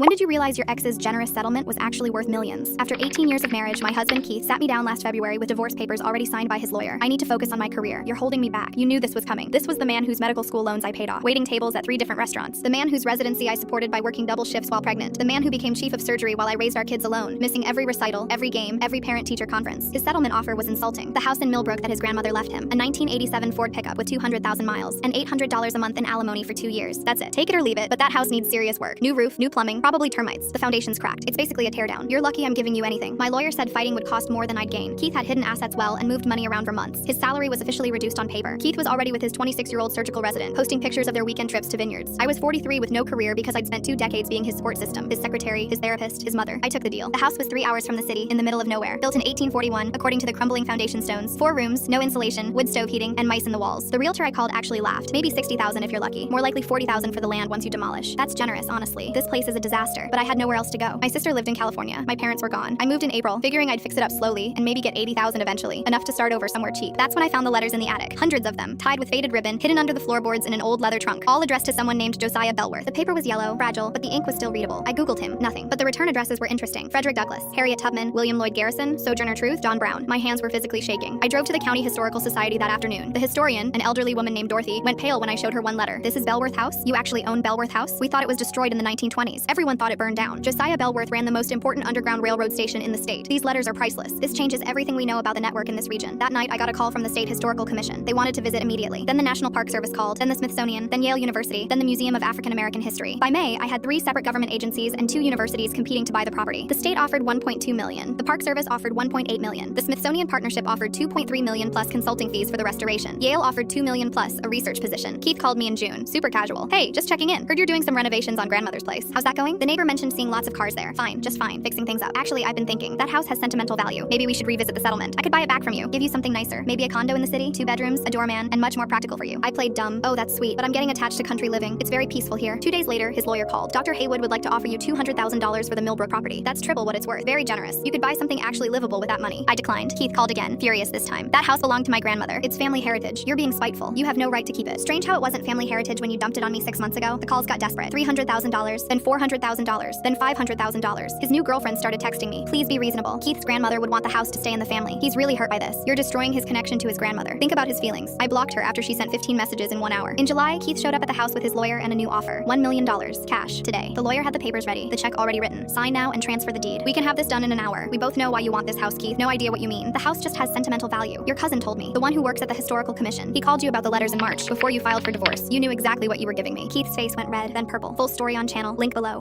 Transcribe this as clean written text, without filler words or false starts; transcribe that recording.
When did you realize your ex's generous settlement was actually worth millions? After 18 years of marriage, my husband Keith sat me down last February with divorce papers already signed by his lawyer. I need to focus on my career. You're holding me back. You knew this was coming. This was the man whose medical school loans I paid off, waiting tables at 3 different restaurants. The man whose residency I supported by working double shifts while pregnant. The man who became chief of surgery while I raised our kids alone, missing every recital, every game, every parent-teacher conference. His settlement offer was insulting. The house in Millbrook that his grandmother left him. A 1987 Ford pickup with 200,000 miles. And $800 a month in alimony for 2 years. That's it. Take it or leave it, but that house needs serious work. New roof, new plumbing, probably termites. The foundation's cracked. It's basically a teardown. You're lucky I'm giving you anything. My lawyer said fighting would cost more than I'd gain. Keith had hidden assets well and moved money around for months. His salary was officially reduced on paper. Keith was already with his 26-year-old surgical resident, posting pictures of their weekend trips to vineyards. I was 43 with no career because I'd spent 2 decades being his support system, his secretary, his therapist, his mother. I took the deal. The house was 3 hours from the city, in the middle of nowhere. Built in 1841, according to the crumbling foundation stones. 4 rooms, no insulation, wood stove heating, and mice in the walls. The realtor I called actually laughed. Maybe 60,000 if you're lucky. More likely 40,000 for the land once you demolish. That's generous, honestly. This place is a disaster, but I had nowhere else to go. My sister lived in California. My parents were gone. I moved in April, figuring I'd fix it up slowly and maybe get 80,000 eventually, enough to start over somewhere cheap. That's when I found the letters in the attic. Hundreds of them, tied with faded ribbon, hidden under the floorboards in an old leather trunk, all addressed to someone named Josiah Bellworth. The paper was yellow, fragile, but the ink was still readable. I googled him, nothing. But the return addresses were interesting. Frederick Douglass, Harriet Tubman, William Lloyd Garrison, Sojourner Truth, John Brown. My hands were physically shaking. I drove to the County Historical Society that afternoon. The historian, an elderly woman named Dorothy, went pale when I showed her one letter. This is Bellworth House? You actually own Bellworth House? We thought it was destroyed in the 1920s. Everyone thought it burned down. Josiah Bellworth ran the most important underground railroad station in the state. These letters are priceless. This changes everything we know about the network in this region. That night, I got a call from the State Historical Commission. They wanted to visit immediately. Then the National Park Service called, then the Smithsonian, then Yale University, then the Museum of African American History. By May, I had 3 separate government agencies and 2 universities competing to buy the property. The state offered $1.2 million. The Park Service offered $1.8 million. The Smithsonian Partnership offered $2.3 million plus consulting fees for the restoration. Yale offered $2 million plus a research position. Keith called me in June, super casual. Hey, just checking in. Heard you're doing some renovations on grandmother's place. How's that going? The neighbor mentioned seeing lots of cars there. Fine, just fine, fixing things up. Actually, I've been thinking, that house has sentimental value. Maybe we should revisit the settlement. I could buy it back from you, give you something nicer. Maybe a condo in the city, 2 bedrooms, a doorman, and much more practical for you. I played dumb. Oh, that's sweet, but I'm getting attached to country living. It's very peaceful here. 2 days later, his lawyer called. Dr. Haywood would like to offer you $200,000 for the Millbrook property. That's triple what it's worth. Very generous. You could buy something actually livable with that money. I declined. Keith called again, furious this time. That house belonged to my grandmother. It's family heritage. You're being spiteful. You have no right to keep it. Strange how it wasn't family heritage when you dumped it on me 6 months ago. The calls got desperate. $300,000, then $400,000, then $500,000. His new girlfriend started texting me. Please be reasonable. Keith's grandmother would want the house to stay in the family. He's really hurt by this. You're destroying his connection to his grandmother. Think about his feelings. I blocked her after she sent 15 messages in 1 hour. In July, Keith showed up at the house with his lawyer and a new offer. $1 million, cash, today. The lawyer had the papers ready, the check already written. Sign now and transfer the deed. We can have this done in an hour. We both know why you want this house, Keith. No idea what you mean. The house just has sentimental value. Your cousin told me. The one who works at the Historical Commission. He called you about the letters in March, before you filed for divorce. You knew exactly what you were giving me. Keith's face went red, then purple. Full story on channel, link below.